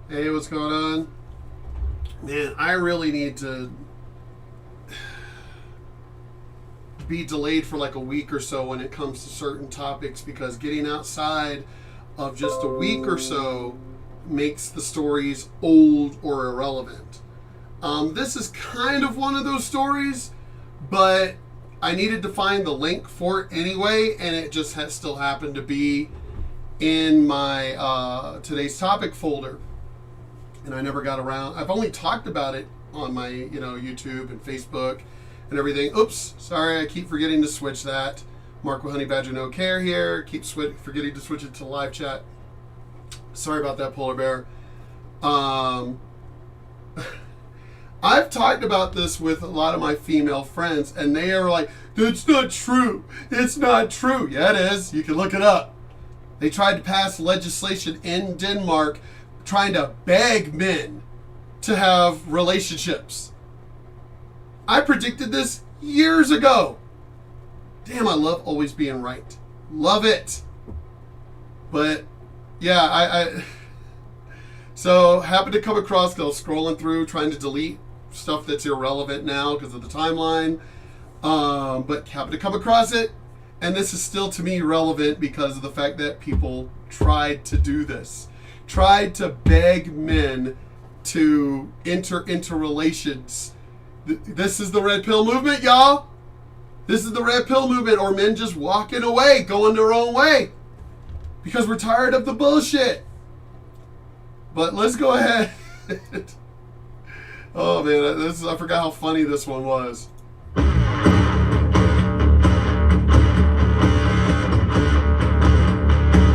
Hey, what's going on? Man, I really need to be delayed for like a week or so when it comes to certain topics because getting outside of just a week or so makes the stories old or irrelevant. This is kind of one of those stories, but I needed to find the link for it anyway, and it just still happened to be in my today's topic folder. And I never got around. I've only talked about it on my, YouTube and Facebook and everything. Oops, sorry, I keep forgetting to switch that. Marco Honey Badger No Care here. Keep forgetting to switch it to live chat. Sorry about that, Polar Bear. I've talked about this with a lot of my female friends, and they are like, "That's not true. It's not true." Yeah, it is. You can look it up. They tried to pass legislation in Denmark trying to beg men to have relationships. I predicted this years ago. Damn, I love always being right. Love it. But yeah, I so happened to come across, because I was scrolling through trying to delete stuff that's irrelevant now because of the timeline. But happened to come across it, and this is still to me relevant because of the fact that people tried to do this. Tried to beg men to enter into relations. This is the red pill movement, y'all. This is the red pill movement, or men just walking away, going their own way. Because we're tired of the bullshit. But let's go ahead. Oh man, I forgot how funny this one was.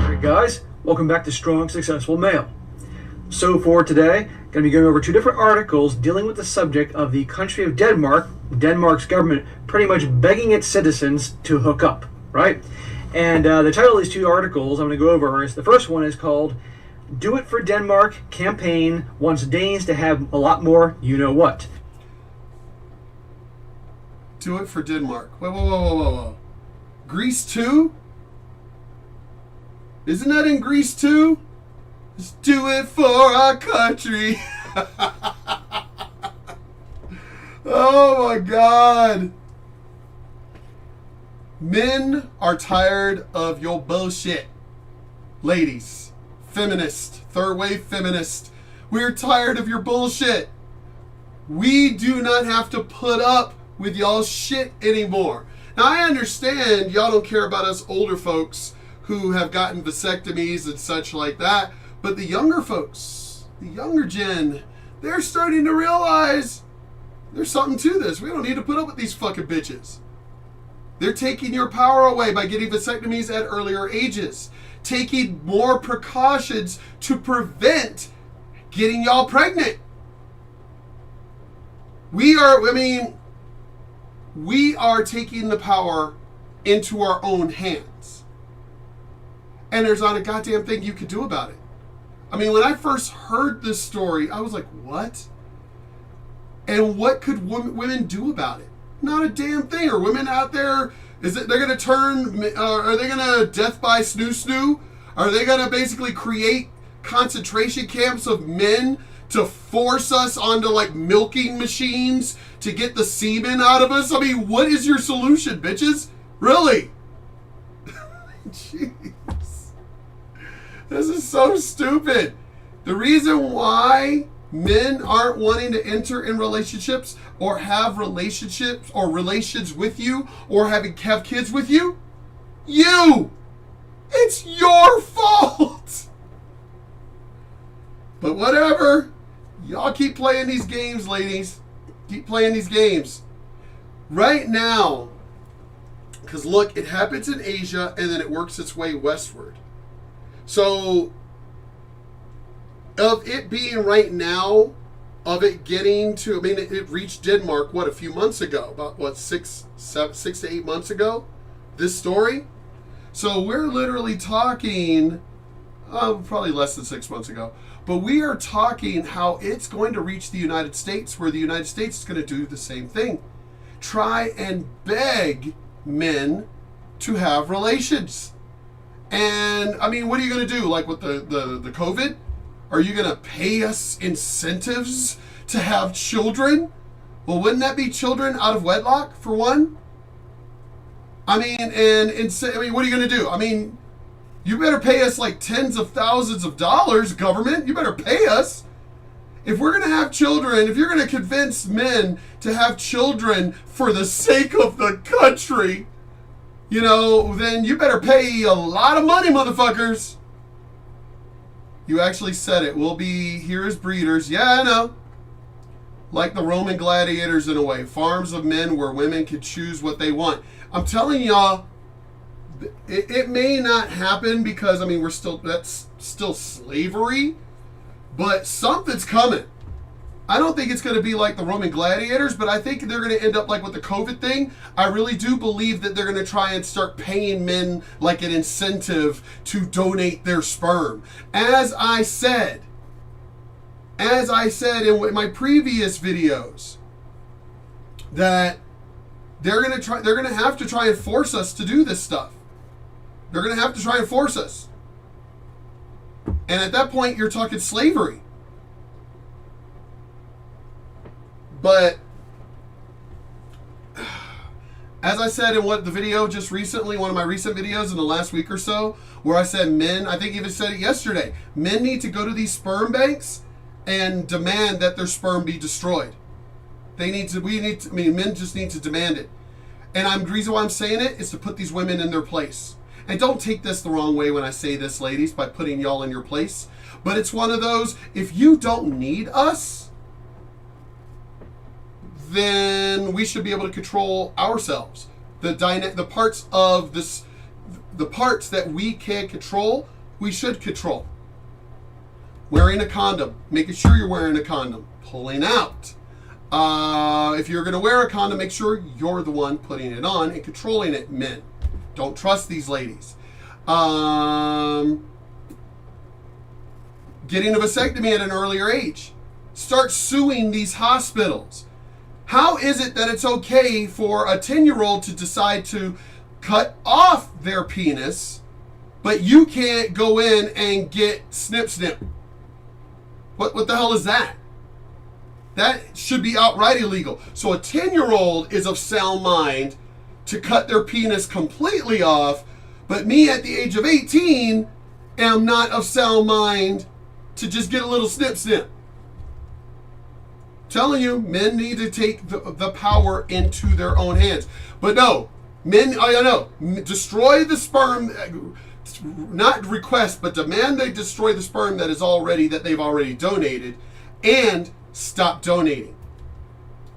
Alright guys, welcome back to Strong Successful Male. So for today, going to be going over two different articles dealing with the subject of the country of Denmark, Denmark's government pretty much begging its citizens to hook up, right? And the title of these two articles I'm going to go over is, the first one is called "Do It for Denmark Campaign Wants Danes to Have a Lot More You-Know-What." Do it for Denmark. Whoa. Greece 2? Isn't that in Greece 2? Just do it for our country. Oh my God. Men are tired of your bullshit. Ladies, feminist, third wave feminist, we're tired of your bullshit. We do not have to put up with y'all's shit anymore. Now I understand y'all don't care about us older folks who have gotten vasectomies and such like that, but the younger folks, the younger gen, they're starting to realize there's something to this. We don't need to put up with these fucking bitches. They're taking your power away by getting vasectomies at earlier ages, taking more precautions to prevent getting y'all pregnant. We are taking the power into our own hands. And there's not a goddamn thing you could do about it. I mean, when I first heard this story, I was like, what? And what could women do about it? Not a damn thing. Are women out there, they're going to turn, are they going to death by snoo? Are they going to basically create concentration camps of men to force us onto like milking machines to get the semen out of us? I mean, what is your solution, bitches? Really? Jeez. This is so stupid. The reason why men aren't wanting to enter in relationships or have relationships or relations with you or have kids with you, it's your fault. But whatever. Y'all keep playing these games, ladies. Keep playing these games. Right now, because look, it happens in Asia and then it works its way westward. So, of it being right now, of it getting to, it reached Denmark, a few months ago? About, 6 to 8 months ago? This story? So, we're literally talking, probably less than 6 months ago. But we are talking how it's going to reach the United States, where the United States is going to do the same thing. Try and beg men to have relations. And, what are you going to do? Like with the COVID? Are you going to pay us incentives to have children? Well, wouldn't that be children out of wedlock, for one? I mean, what are you going to do? I mean, you better pay us like tens of thousands of dollars, government. You better pay us. If we're going to have children, if you're going to convince men to have children for the sake of the country, then you better pay a lot of money, motherfuckers. You actually said it. We'll be here as breeders. Yeah, I know. Like the Roman gladiators in a way. Farms of men where women could choose what they want. I'm telling y'all, it may not happen because, that's still slavery. But something's coming. I don't think it's going to be like the Roman gladiators, but I think they're going to end up like with the COVID thing. I really do believe that they're going to try and start paying men like an incentive to donate their sperm. As I said in my previous videos, that they're going to have to try and force us to do this stuff. They're going to have to try and force us. And at that point, you're talking slavery. But as I said in the video just recently, one of my recent videos in the last week or so, where I said men, I think I even said it yesterday, men need to go to these sperm banks and demand that their sperm be destroyed. Men just need to demand it. And the reason why I'm saying it is to put these women in their place. And don't take this the wrong way when I say this, ladies, by putting y'all in your place. But it's one of those, if you don't need us, then we should be able to control ourselves. The parts of this, the parts that we can control, we should control. Wearing a condom, making sure you're wearing a condom, pulling out. If you're going to wear a condom, make sure you're the one putting it on and controlling it, men. Don't trust these ladies. Getting a vasectomy at an earlier age. Start suing these hospitals. How is it that it's okay for a 10-year-old to decide to cut off their penis, but you can't go in and get snip? What the hell is that? That should be outright illegal. So a 10-year-old is of sound mind to cut their penis completely off, but me at the age of 18 am not of sound mind to just get a little snip. Telling you, men need to take the power into their own hands. But no, men, destroy the sperm, not request, but demand they destroy the sperm that they've already donated, and stop donating.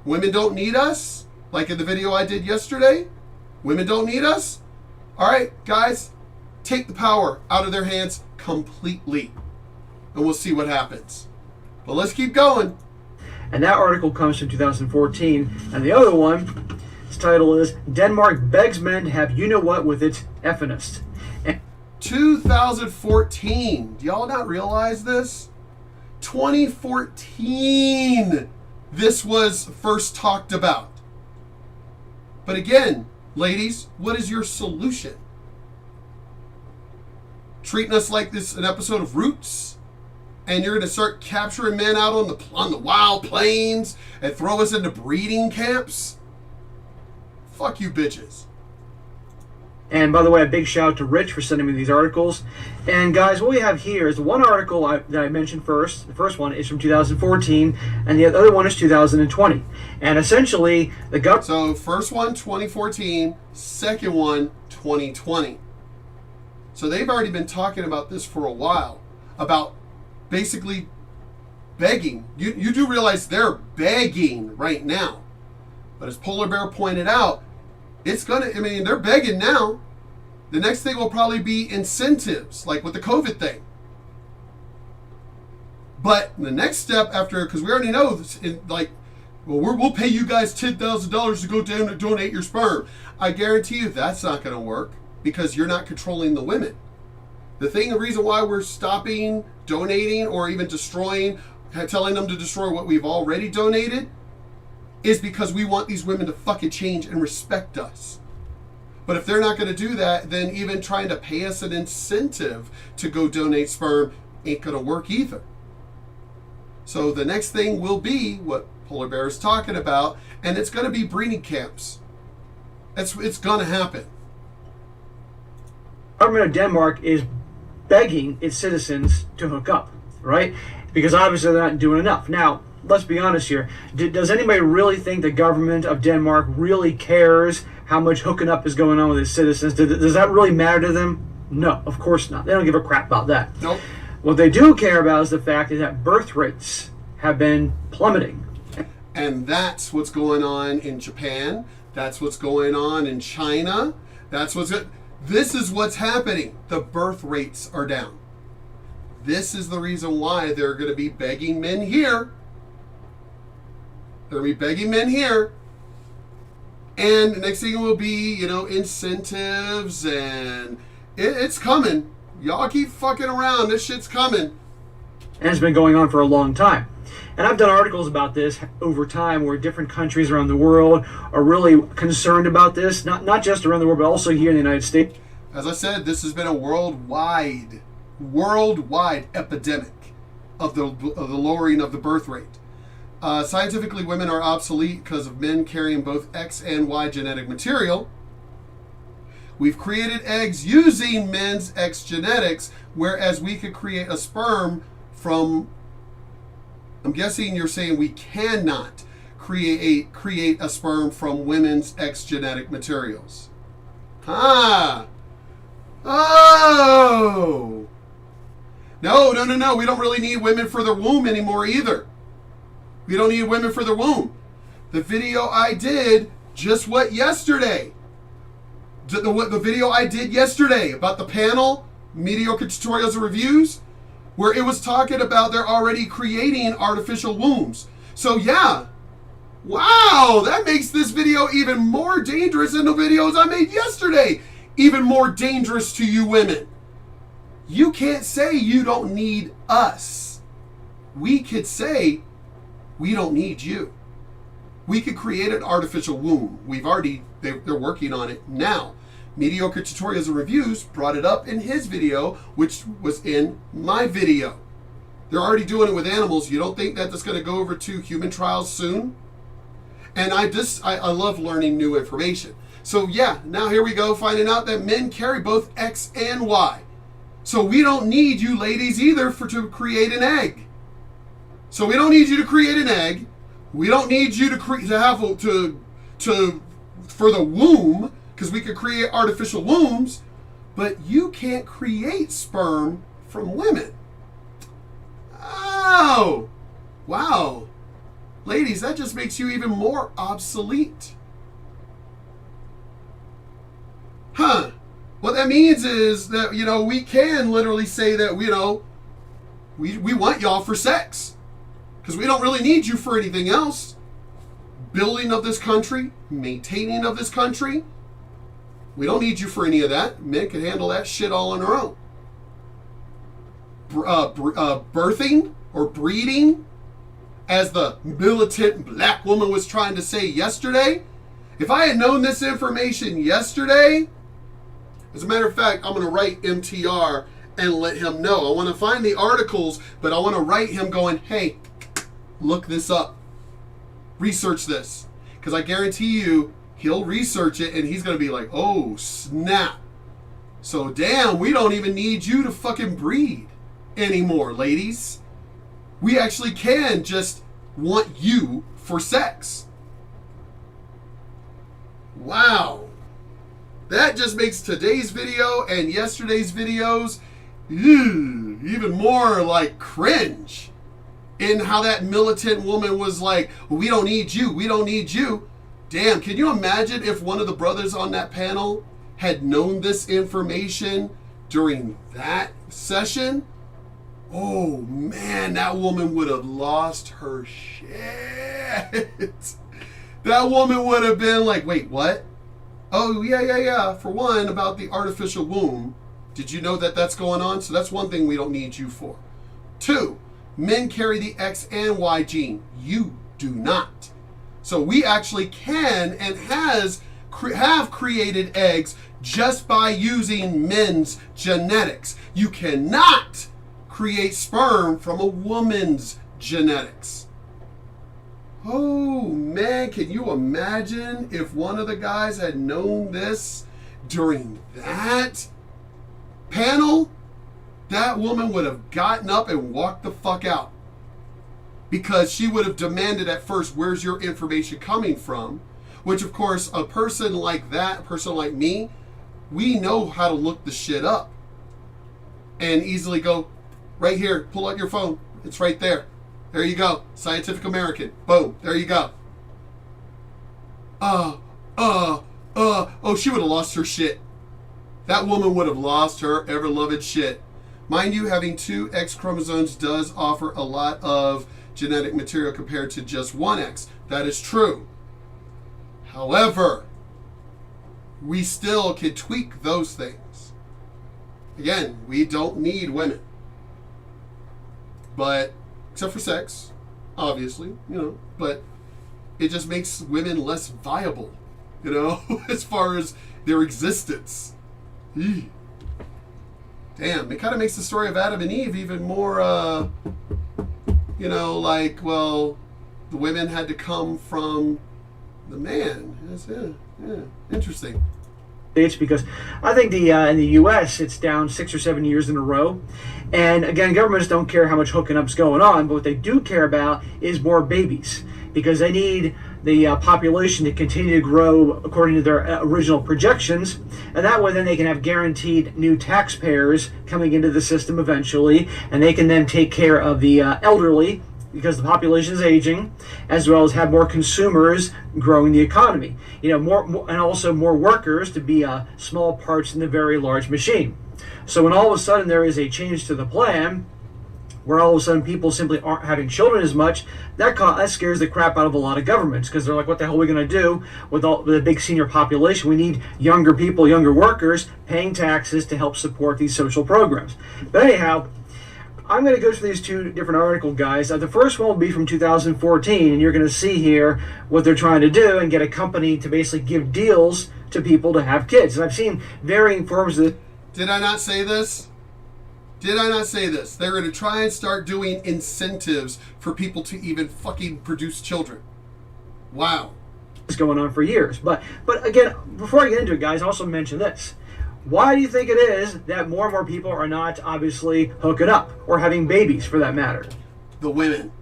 Women don't need us, like in the video I did yesterday. Women don't need us. All right, guys, take the power out of their hands completely, and we'll see what happens. But let's keep going. And that article comes from 2014. And the other one, its title is Denmark Begs Men to Have You-Know-What with Its Effenist. 2014. Do y'all not realize this? 2014, this was first talked about. But again, ladies, what is your solution? Treating us like this an episode of Roots? And you're going to start capturing men out on the wild plains and throw us into breeding camps? Fuck you bitches. And by the way, a big shout out to Rich for sending me these articles. And guys, what we have here is the one article that I mentioned first. The first one is from 2014, and the other one is 2020. And essentially, So first one, 2014. Second one, 2020. So they've already been talking about this for a while. About basically begging. You do realize they're begging right now. But as Polar Bear pointed out, they're begging now. The next thing will probably be incentives, like with the COVID thing. But the next step after, because we already know, we'll pay you guys $10,000 to go down and donate your sperm. I guarantee you that's not going to work because you're not controlling the women. The reason why we're stopping donating or even destroying, telling them to destroy what we've already donated, is because we want these women to fucking change and respect us. But if they're not going to do that, then even trying to pay us an incentive to go donate sperm ain't going to work either. So the next thing will be what Polar Bear is talking about, and it's going to be breeding camps. It's going to happen. The government of Denmark is begging its citizens to hook up, right? Because obviously they're not doing enough. Now, let's be honest here. Does anybody really think the government of Denmark really cares how much hooking up is going on with its citizens? Does that really matter to them? No, of course not. They don't give a crap about that. Nope. What they do care about is the fact that birth rates have been plummeting. And that's what's going on in Japan. That's what's going on in China. This is what's happening. The birth rates are down. This is the reason why they're going to be begging men here. They're going to be begging men here. And the next thing will be, incentives, and it's coming. Y'all keep fucking around. This shit's coming. And it's been going on for a long time. And I've done articles about this over time where different countries around the world are really concerned about this, not just around the world, but also here in the United States. As I said, this has been a worldwide epidemic of the lowering of the birth rate. Scientifically, women are obsolete because of men carrying both X and Y genetic material. We've created eggs using men's X genetics, whereas we could create a sperm from... I'm guessing you're saying we cannot create a sperm from women's X genetic materials. Oh! No. We don't really need women for the womb anymore either. We don't need women for the womb. The video I did yesterday. The video I did yesterday about the panel, mediocre tutorials and reviews, where it was talking about they're already creating artificial wombs. So yeah, wow, that makes this video even more dangerous than the videos I made yesterday. Even more dangerous to you women. You can't say you don't need us. We could say we don't need you. We could create an artificial womb. They're working on it now. Mediocre Tutorials and Reviews brought it up in his video, which was in my video. They're already doing it with animals. You don't think that that's going to go over to human trials soon? And I love learning new information. So yeah, now here we go, finding out that men carry both X and Y. So we don't need you ladies either to create an egg. So we don't need you to create an egg. We don't need you for the womb, because we could create artificial wombs, but you can't create sperm from women. Oh, wow. Ladies, that just makes you even more obsolete. Huh. What that means is that, we can literally say that, we want y'all for sex. Because we don't really need you for anything else. Building of this country, maintaining of this country. We don't need you for any of that. Men can handle that shit all on their own. Birthing or breeding, as the militant black woman was trying to say yesterday. If I had known this information yesterday, as a matter of fact, I'm going to write MTR and let him know. I want to find the articles, but I want to write him going, hey, look this up. Research this. Because I guarantee you, he'll research it and he's going to be like, oh, snap. So damn, we don't even need you to fucking breed anymore, ladies. We actually can just want you for sex. Wow. That just makes today's video and yesterday's videos even more like cringe. In how that militant woman was like, we don't need you, we don't need you. Damn, can you imagine if one of the brothers on that panel had known this information during that session? Oh man, that woman would have lost her shit. That woman would have been like, wait, what? Oh, yeah. For one, about the artificial womb. Did you know that that's going on? So that's one thing we don't need you for. 2, men carry the X and Y gene. You do not. So we actually can and have created eggs just by using men's genetics. You cannot create sperm from a woman's genetics. Oh man, can you imagine if one of the guys had known this during that panel? That woman would have gotten up and walked the fuck out. Because she would have demanded at first, where's your information coming from? Which of course, a person like that, a person like me, we know how to look the shit up. And easily go, right here, pull out your phone. It's right there. There you go. Scientific American. Boom. There you go. Oh, she would have lost her shit. That woman would have lost her ever-loved shit. Mind you, having 2 X chromosomes does offer a lot of genetic material compared to just 1 X. That is true. However, we still can tweak those things. Again, we don't need women. But except for sex, obviously, but it just makes women less viable, as far as their existence. Eey. Damn, it kind of makes the story of Adam and Eve even more, the women had to come from the man. Interesting. Because I think in the U.S. it's down 6 or 7 years in a row, and again, governments don't care how much hooking up's going on, but what they do care about is more babies, because they need the population to continue to grow according to their original projections, and that way then they can have guaranteed new taxpayers coming into the system eventually, and they can then take care of the elderly, because the population is aging, as well as have more consumers growing the economy. More and also more workers to be small parts in the very large machine. So when all of a sudden there is a change to the plan, where all of a sudden people simply aren't having children as much, that scares the crap out of a lot of governments, because they're like, what the hell are we going to do with the big senior population? We need younger people, younger workers, paying taxes to help support these social programs. But anyhow, I'm going to go through these 2 different articles, guys. The first one will be from 2014, and you're going to see here what they're trying to do and get a company to basically give deals to people to have kids. And I've seen varying forms of this. Did I not say this? Did I not say this? They're going to try and start doing incentives for people to even fucking produce children. Wow. It's going on for years. But again, before I get into it, guys, I also mention this. Why do you think it is that more and more people are not obviously hooking up or having babies, for that matter? The women.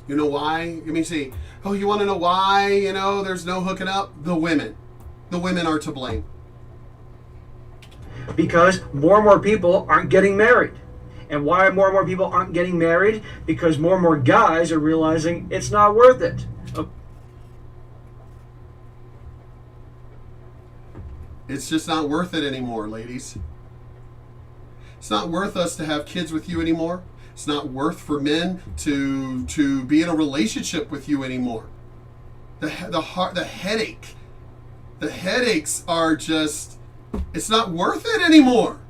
You know why? Let me see. Oh, you want to know why, there's no hooking up? The women. The women are to blame. Because more and more people aren't getting married. And why more and more people aren't getting married? Because more and more guys are realizing it's not worth it. It's just not worth it anymore, ladies. It's not worth us to have kids with you anymore. It's not worth for men to be in a relationship with you anymore. The headache. The headaches are just, it's not worth it anymore.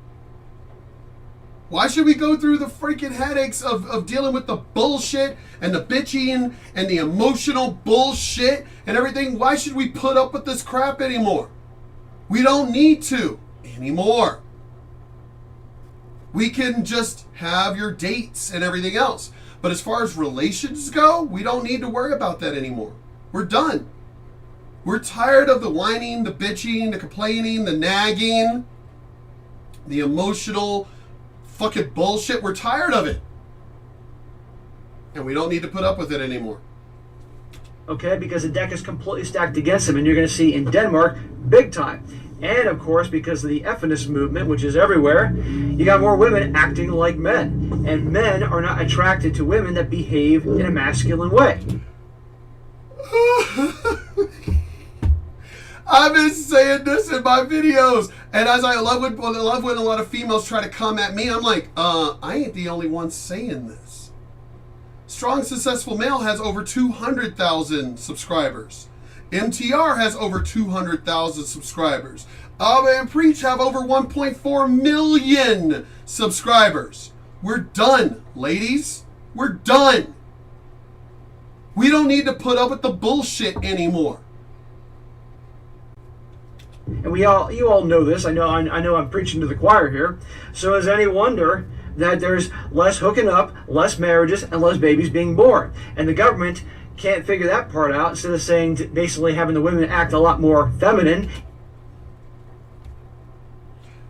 Why should we go through the freaking headaches of dealing with the bullshit and the bitching and the emotional bullshit and everything? Why should we put up with this crap anymore? We don't need to anymore. We can just have your dates and everything else. But as far as relations go, we don't need to worry about that anymore. We're done. We're tired of the whining, the bitching, the complaining, the nagging, the emotional fucking bullshit. We're tired of it. And we don't need to put up with it anymore. Okay, because the deck is completely stacked against them, and you're going to see in Denmark big time. And of course, because of the feminist movement, which is everywhere, you got more women acting like men. And men are not attracted to women that behave in a masculine way. I've been saying this in my videos, and as I love when a lot of females try to come at me, I'm like, I ain't the only one saying this. Strong Successful Male has over 200,000 subscribers. MTR has over 200,000 subscribers. Abba and Preach have over 1.4 million subscribers. We're done, ladies. We're done. We don't need to put up with the bullshit anymore. And you all know this. I know I'm preaching to the choir here. So is any wonder that there's less hooking up, less marriages, and less babies being born. And the government can't figure that part out, instead of saying, basically having the women act a lot more feminine.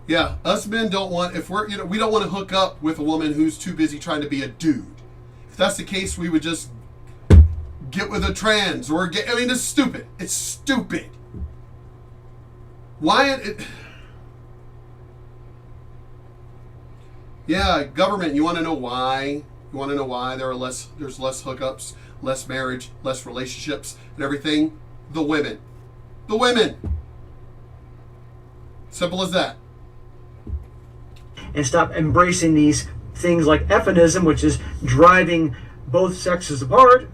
Yeah, us men don't want, if we're, we don't want to hook up with a woman who's too busy trying to be a dude. If that's the case, we would just get with a trans or get, I mean, it's stupid. It's stupid. Why yeah, government, you want to know why? You want to know why there's less hookups, less marriage, less relationships and everything? The women. The women. Simple as that. And stop embracing these things like feminism, which is driving both sexes apart.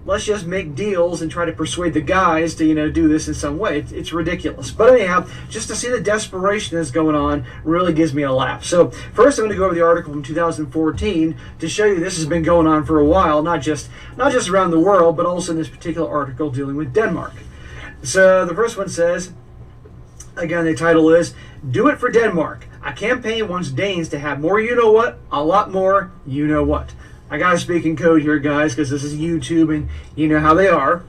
Let's just make deals and try to persuade the guys to, do this in some way. It's ridiculous. But anyhow, just to see the desperation that's going on really gives me a laugh. So first I'm going to go over the article from 2014 to show you this has been going on for a while, not just around the world, but also in this particular article dealing with Denmark. So the first one says, again, the title is, "Do It for Denmark. A campaign wants Danes to have more you-know-what, a lot more you-know-what." I gotta speak in code here, guys, because this is YouTube and you know how they are.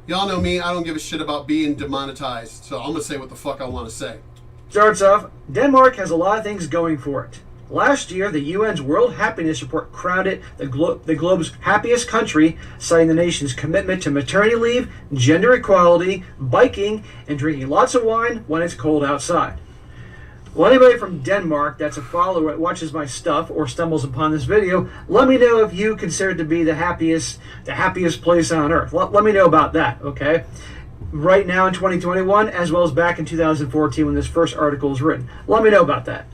Y'all know me, I don't give a shit about being demonetized, so I'm gonna say what the fuck I want to say. Starts off, Denmark has a lot of things going for it. Last year, the UN's World Happiness Report crowned it the globe's happiest country, citing the nation's commitment to maternity leave, gender equality, biking, and drinking lots of wine when it's cold outside. Well, anybody from Denmark that's a follower that watches my stuff or stumbles upon this video, let me know if you consider it to be the happiest place on earth. Let me know about that, okay? Right now in 2021, as well as back in 2014 when this first article was written. Let me know about that.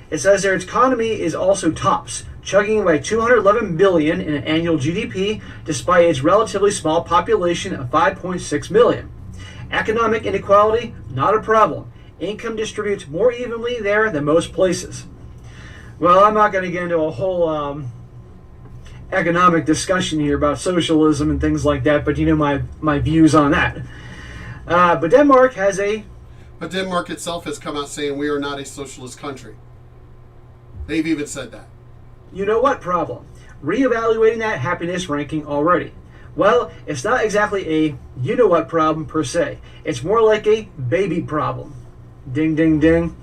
It says their economy is also tops, chugging away 211 billion in an annual GDP, despite its relatively small population of 5.6 million. Economic inequality, not a problem. Income distributes more evenly there than most places. Well, I'm not going to get into a whole economic discussion here about socialism and things like that, but you know my views on that. But Denmark itself has come out saying we are not a socialist country. They've even said that. You know what problem? Reevaluating that happiness ranking already. Well, it's not exactly a you-know-what problem per se. It's more like a baby problem. Ding, ding, ding.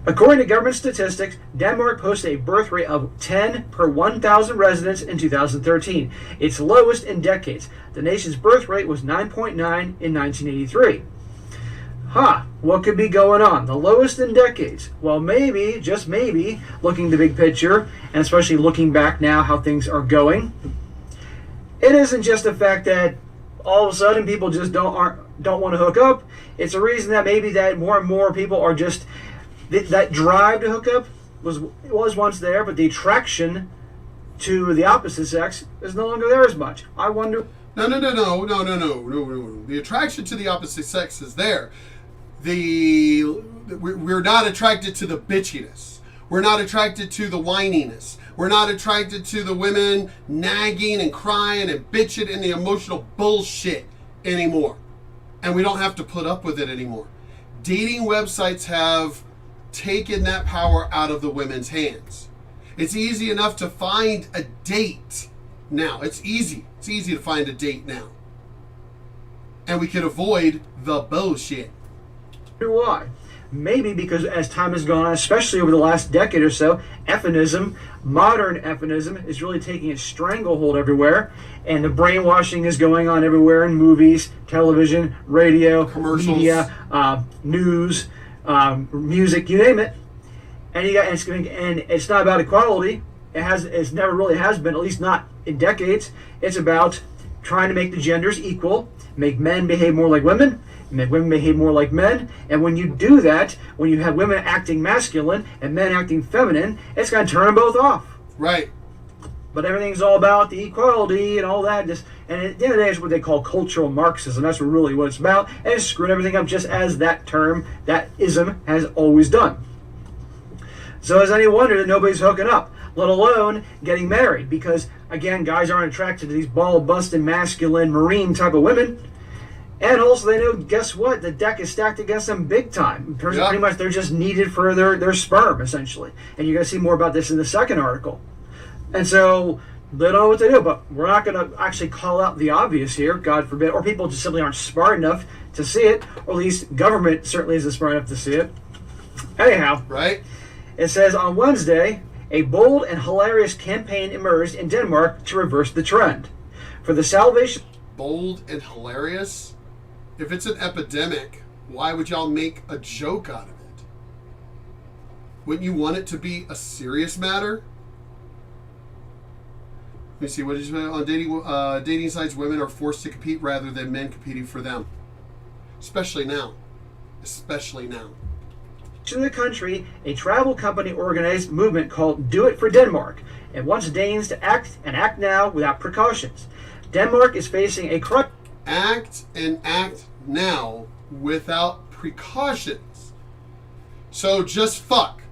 According to government statistics, Denmark posted a birth rate of 10 per 1,000 residents in 2013, its lowest in decades. The nation's birth rate was 9.9 in 1983. What could be going on? The lowest in decades. Well, maybe, just maybe, looking at the big picture, and especially looking back now how things are going, it isn't just the fact that all of a sudden people just don't want to hook up. It's a reason that maybe that more and more people are just, that drive to hook up was once there, but the attraction to the opposite sex is no longer there as much. I wonder. No. The attraction to the opposite sex is there. We're not attracted to the bitchiness. We're not attracted to the whininess. We're not attracted to the women nagging and crying and bitching and the emotional bullshit anymore. And we don't have to put up with it anymore. Dating websites have taken that power out of the women's hands. It's easy enough to find a date now. It's easy. It's easy to find a date now. And we can avoid the bullshit. Why? Maybe because as time has gone on, especially over the last decade or so, feminism, modern feminism, is really taking its stranglehold everywhere, and the brainwashing is going on everywhere in movies, television, radio, commercials, media, news, music, you name it. And it's not about equality. It's never really has been, at least not in decades. It's about trying to make the genders equal, make men behave more like women, make women behave more like men. And when you do that, when you have women acting masculine and men acting feminine, it's going to turn them both off. Right. But everything's all about the equality and all that. And at the end of the day, it's what they call cultural Marxism. That's really what it's about. And it's screwing everything up just as that term, that ism, has always done. So is any wonder that nobody's hooking up, let alone getting married? Because, again, guys aren't attracted to these ball-busting, masculine, marine type of women. And also, they know, guess what? The deck is stacked against them big time. Pretty much, they're just needed for their sperm, essentially. And you're going to see more about this in the second article. And so, they don't know what to do, but we're not going to actually call out the obvious here, God forbid, or people just simply aren't smart enough to see it, or at least government certainly isn't smart enough to see it. Anyhow, right? It says, on Wednesday, a bold and hilarious campaign emerged in Denmark to reverse the trend. For the salvation... Bold and hilarious? If it's an epidemic, why would y'all make a joke out of it? Wouldn't you want it to be a serious matter? Let me see, what did you say? On dating sites, women are forced to compete rather than men competing for them. Especially now. Especially now. In the country, a travel company organized movement called Do It for Denmark and wants Danes to act now without precautions. Denmark is facing a crisis. Act now without precautions. So just fuck.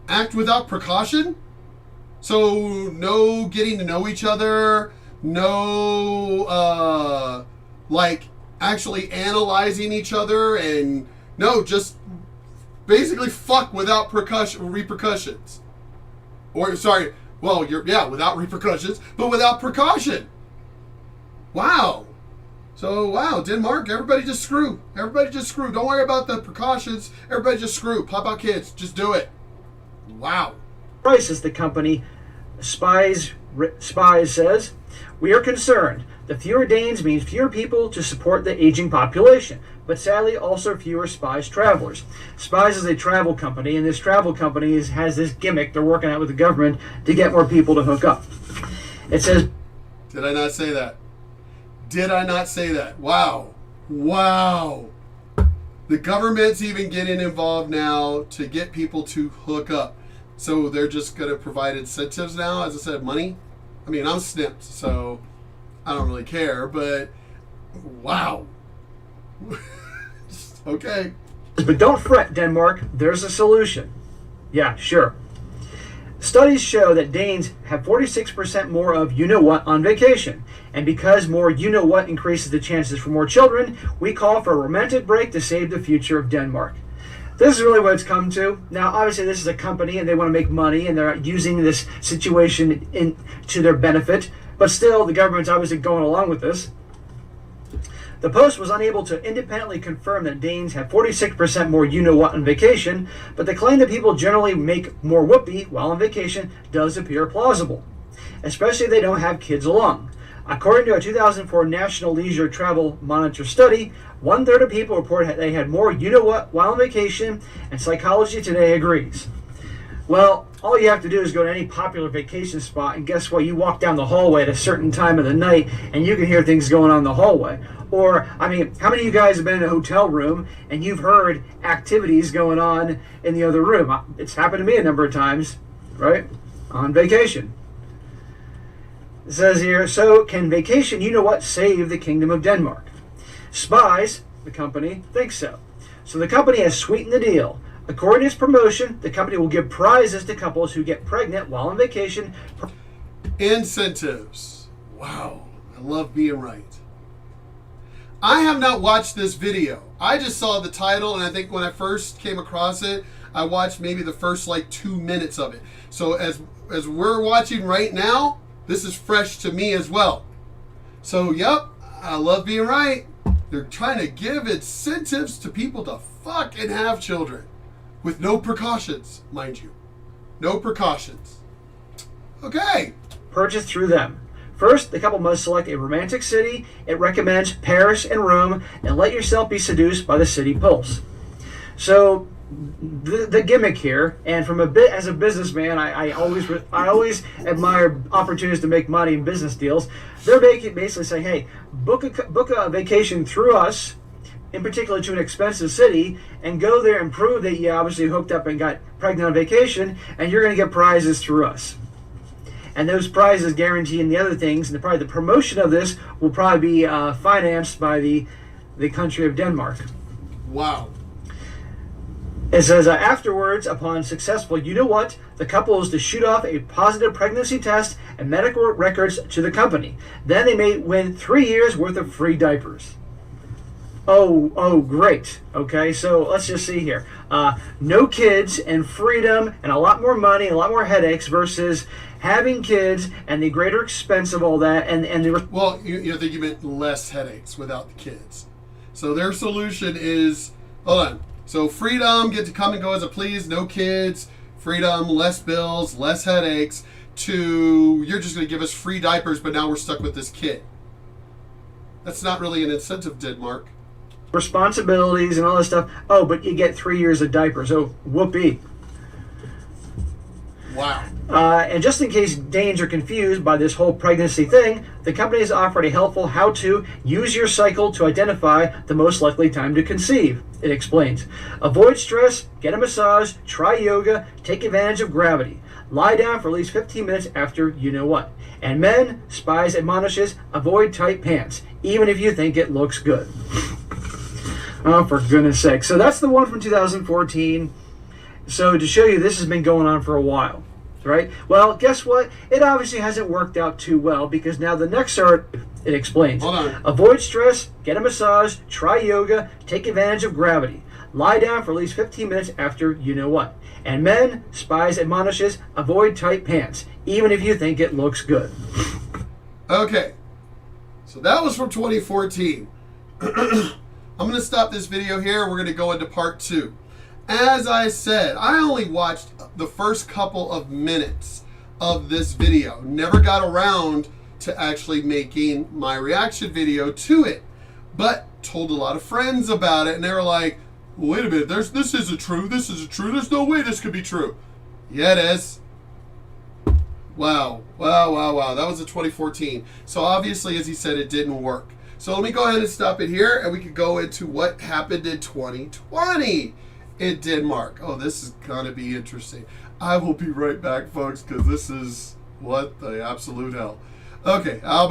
Act without precaution? So no getting to know each other, no actually analyzing each other, and no, just basically fuck without repercussions. Or sorry, well, without repercussions, but without precaution. Wow. So wow, Denmark, everybody just screw. Everybody just screw. Don't worry about the precautions. Everybody just screw. Pop out kids. Just do it. Wow. Crisis, the company Spies says, we are concerned. The fewer Danes means fewer people to support the aging population, but sadly also fewer Spies travelers. Spies is a travel company, and this travel company has this gimmick they're working out with the government to get more people to hook up. It says... Did I not say that? Did I not say that? Wow. Wow. The government's even getting involved now to get people to hook up. So they're just going to provide incentives now, as I said, money. I mean, I'm snipped, so I don't really care, but wow. Okay. But don't fret, Denmark. There's a solution. Yeah, sure. Studies show that Danes have 46% more of you-know-what on vacation. And because more you-know-what increases the chances for more children, we call for a romantic break to save the future of Denmark. This is really what it's come to. Now, obviously, this is a company, and they want to make money, and they're using this situation to their benefit. But still, the government's obviously going along with this. The Post was unable to independently confirm that Danes have 46% more you-know-what on vacation, but the claim that people generally make more whoopee while on vacation does appear plausible, especially if they don't have kids along. According to a 2004 National Leisure Travel Monitor study, 1/3 of people report they had more you-know-what while on vacation, and Psychology Today agrees. Well, all you have to do is go to any popular vacation spot, and guess what? You walk down the hallway at a certain time of the night, and you can hear things going on in the hallway. Or, I mean, how many of you guys have been in a hotel room, and you've heard activities going on in the other room? It's happened to me a number of times, right? On vacation. It says here, so can vacation, you-know-what, save the Kingdom of Denmark? Spies, the company, thinks so. So the company has sweetened the deal. According to its promotion, the company will give prizes to couples who get pregnant while on vacation. Incentives. Wow. I love being right. I have not watched this video. I just saw the title, and I think when I first came across it, I watched maybe the first 2 minutes of it. So as we're watching right now, this is fresh to me as well. So, yep, I love being right. They're trying to give incentives to people to fuck and have children. With no precautions, mind you. No precautions. Okay. Purchase through them. First, the couple must select a romantic city. It recommends Paris and Rome, and let yourself be seduced by the city pulse. So, the gimmick here, and from as a businessman, I always admire opportunities to make money in business deals. They're basically saying, hey, book a vacation through us, in particular to an expensive city, and go there and prove that you obviously hooked up and got pregnant on vacation, and you're going to get prizes through us. And those prizes guaranteeing the other things, and probably the promotion of this will probably be financed by the country of Denmark. Wow. It says afterwards, upon successful, you know what, the couple is to shoot off a positive pregnancy test and medical records to the company. Then they may win 3 years worth of free diapers. Oh, great. Okay, so let's just see here. No kids and freedom and a lot more money, a lot more headaches versus having kids and the greater expense of all that. Well, you think you meant less headaches without the kids. So their solution is, hold on. So freedom, get to come and go as it please, no kids, freedom, less bills, less headaches, to you're just going to give us free diapers, but now we're stuck with this kid. That's not really an incentive, Denmark. Responsibilities and all this stuff. Oh, but you get 3 years of diapers. Oh, whoopee. Wow. And just in case Danes are confused by this whole pregnancy thing, the company has offered a helpful how-to use your cycle to identify the most likely time to conceive. It explains. Avoid stress, get a massage, try yoga, take advantage of gravity. Lie down for at least 15 minutes after you know what. And men, Spies admonishes, avoid tight pants, even if you think it looks good. Oh, for goodness sake. So that's the one from 2014. So to show you, this has been going on for a while, right? Well, guess what? It obviously hasn't worked out too well because now the next art, it explains. Hold on. Avoid stress, get a massage, try yoga, take advantage of gravity. Lie down for at least 15 minutes after you know what. And men, Spies admonishes, avoid tight pants, even if you think it looks good. Okay. So that was from 2014. I'm going to stop this video here. We're going to go into part 2. As I said, I only watched the first couple of minutes of this video. Never got around to actually making my reaction video to it. But told a lot of friends about it, and they were like, wait a minute, this isn't true. This isn't true. There's no way this could be true. Yeah, it is. Wow. That was a 2014. So obviously, as he said, it didn't work. So let me go ahead and stop it here, and we can go into what happened in 2020 in Denmark. Oh, this is going to be interesting. I will be right back, folks, because this is what the absolute hell. Okay, I'll be